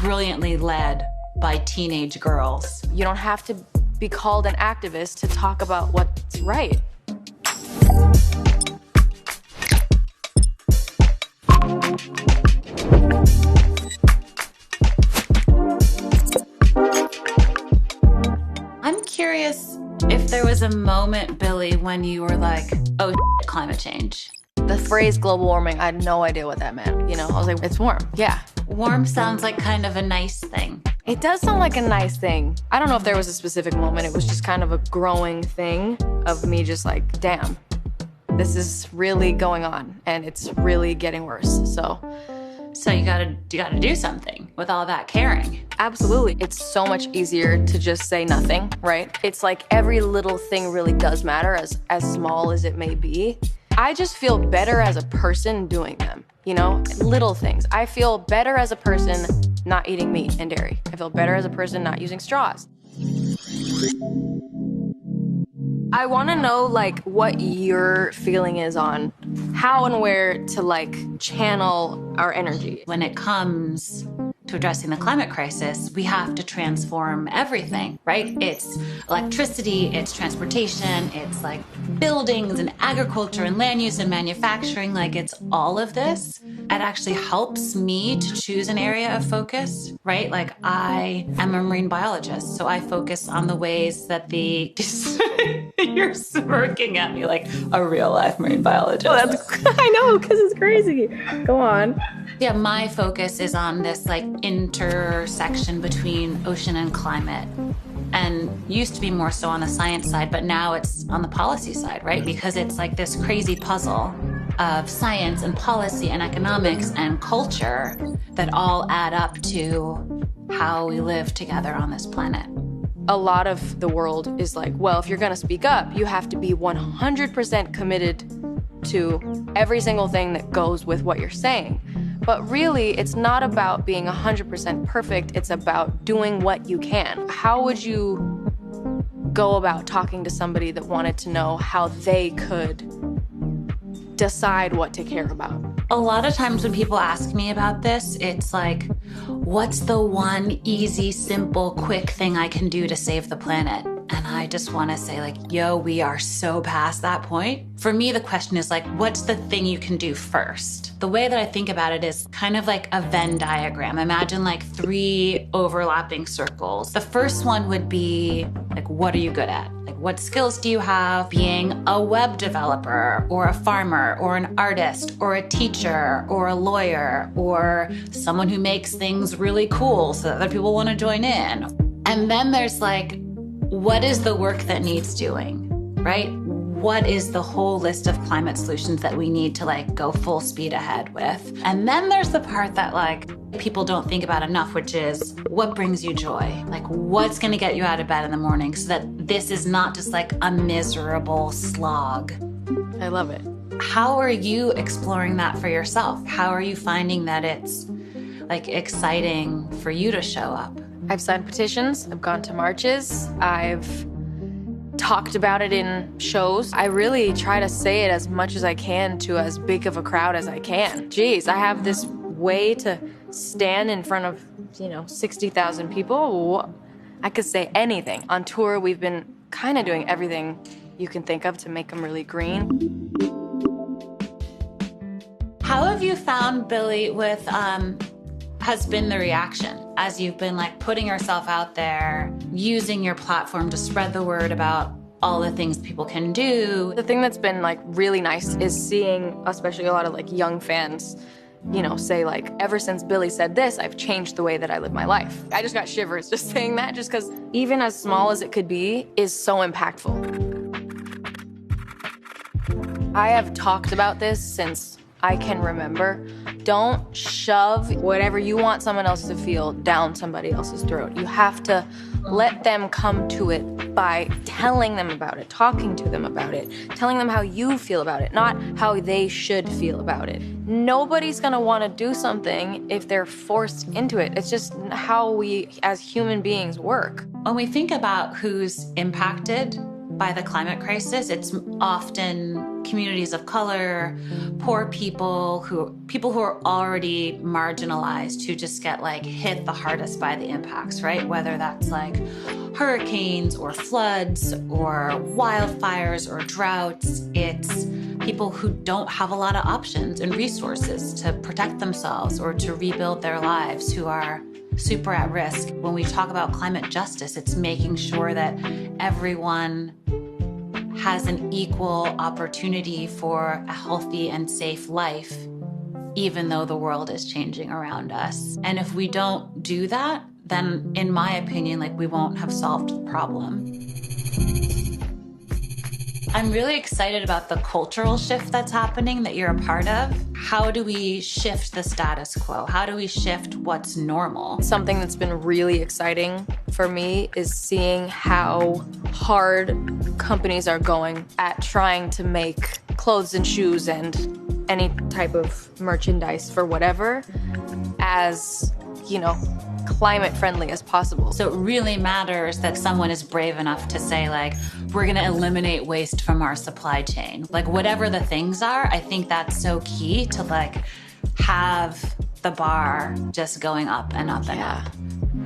brilliantly led by teenage girls. You don't have to be called an activist to talk about what's right. I'm curious if there was a moment, Billie, when you were like, oh, climate change. The phrase global warming, I had no idea what that meant. You know, I was like, it's warm. Yeah. Warm sounds like kind of a nice thing. It does sound like a nice thing. I don't know if there was a specific moment. It was just kind of a growing thing of me just like, damn, this is really going on and it's really getting worse. So you gotta do something with all that caring. Absolutely. It's so much easier to just say nothing, right? It's like every little thing really does matter, as small as it may be. I just feel better as a person doing them, you know? Little things. I feel better as a person not eating meat and dairy. I feel better as a person not using straws. I want to know, like, what your feeling is on how and where to, like, channel our energy. When it comes to addressing the climate crisis, we have to transform everything, right? It's electricity, it's transportation, it's like buildings and agriculture and land use and manufacturing, like it's all of this. It actually helps me to choose an area of focus, right? Like I am a marine biologist, so I focus on the ways that the, you're smirking at me like a real life marine biologist. Oh, I know, because it's crazy. Go on. Yeah, my focus is on this like intersection between ocean and climate, and used to be more so on the science side, but now it's on the policy side, right? Because it's like this crazy puzzle of science and policy and economics and culture that all add up to how we live together on this planet. A lot of the world is like, well, if you're gonna speak up, you have to be 100% committed to every single thing that goes with what you're saying. But really, it's not about being 100% perfect, it's about doing what you can. How would you go about talking to somebody that wanted to know how they could decide what to care about? A lot of times when people ask me about this, it's like, what's the one easy, simple, quick thing I can do to save the planet? And I just want to say like, yo, we are so past that point. For me, the question is like, what's the thing you can do first? The way that I think about it is kind of like a Venn diagram. Imagine like 3 overlapping circles. The first one would be like, what are you good at? Like, what skills do you have? Being a web developer or a farmer or an artist or a teacher or a lawyer or someone who makes things really cool so that other people want to join in. And then there's like, what is the work that needs doing, right? What is the whole list of climate solutions that we need to like go full speed ahead with? And then there's the part that like people don't think about enough, which is what brings you joy? Like what's gonna get you out of bed in the morning so that this is not just like a miserable slog. I love it. How are you exploring that for yourself? How are you finding that it's like exciting for you to show up? I've signed petitions, I've gone to marches, I've talked about it in shows. I really try to say it as much as I can to as big of a crowd as I can. Geez, I have this way to stand in front of, 60,000 people. I could say anything. On tour, we've been kind of doing everything you can think of to make them really green. How have you found, Billie, with has been the reaction as you've been like putting yourself out there, using your platform to spread the word about all the things people can do? The thing that's been like really nice is seeing, especially a lot of like young fans, say like, ever since Billie said this, I've changed the way that I live my life. I just got shivers just saying that, just because even as small as it could be is so impactful. I have talked about this since I can remember. Don't shove whatever you want someone else to feel down somebody else's throat. You have to let them come to it by telling them about it, talking to them about it, telling them how you feel about it, not how they should feel about it. Nobody's gonna wanna do something if they're forced into it. It's just how we as human beings work. When we think about who's impacted by the climate crisis, it's often communities of color, poor people who are already marginalized who just get like hit the hardest by the impacts, right? Whether that's like hurricanes or floods or wildfires or droughts, it's people who don't have a lot of options and resources to protect themselves or to rebuild their lives, who are super at risk. When we talk about climate justice, it's making sure that everyone has an equal opportunity for a healthy and safe life, even though the world is changing around us. And if we don't do that, then in my opinion, like, we won't have solved the problem. I'm really excited about the cultural shift that's happening that you're a part of. How do we shift the status quo? How do we shift what's normal? Something that's been really exciting for me is seeing how hard companies are going at trying to make clothes and shoes and any type of merchandise for whatever as, you know, climate friendly as possible. So it really matters that someone is brave enough to say, like, we're gonna eliminate waste from our supply chain. Like, whatever the things are, I think that's so key to like have the bar just going up and up and up.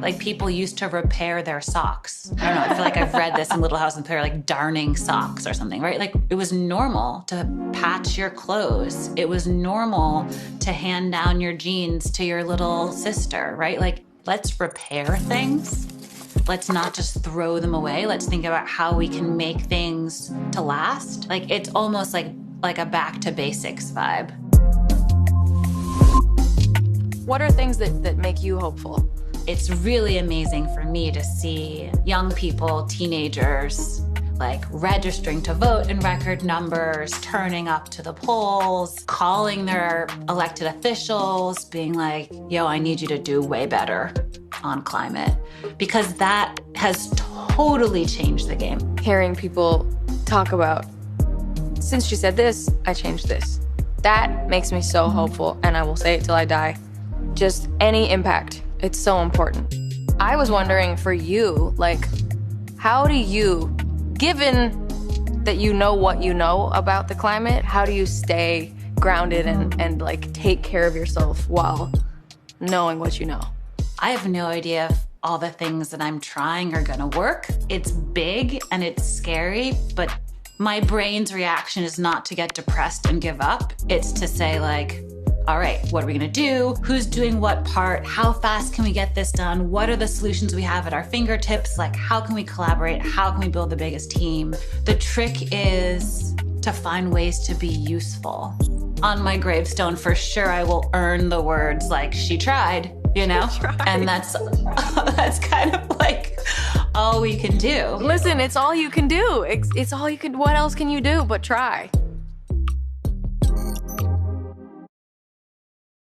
Like, people used to repair their socks. I don't know, I feel like I've read this in Little House on the Prairie, like darning socks or something, right? Like, it was normal to patch your clothes. It was normal to hand down your jeans to your little sister, right? Like, let's repair things. Let's not just throw them away. Let's think about how we can make things to last. Like, it's almost like a back to basics vibe. What are things that make you hopeful? It's really amazing for me to see young people, teenagers, like registering to vote in record numbers, turning up to the polls, calling their elected officials, being like, yo, I need you to do way better on climate, because that has totally changed the game. Hearing people talk about, since she said this, I changed this. That makes me so hopeful, and I will say it till I die. Just any impact, it's so important. I was wondering for you, like, how do you, given that you know what you know about the climate, how do you stay grounded and like take care of yourself while knowing what you know? I have no idea if all the things that I'm trying are gonna work. It's big and it's scary, but my brain's reaction is not to get depressed and give up. It's to say, like, all right, what are we gonna do? Who's doing what part? How fast can we get this done? What are the solutions we have at our fingertips? Like, how can we collaborate? How can we build the biggest team? The trick is to find ways to be useful. On my gravestone, for sure, I will earn the words like, she tried, you know? And that's kind of like all we can do. Listen, it's all you can do. It's all you can, what else can you do but try?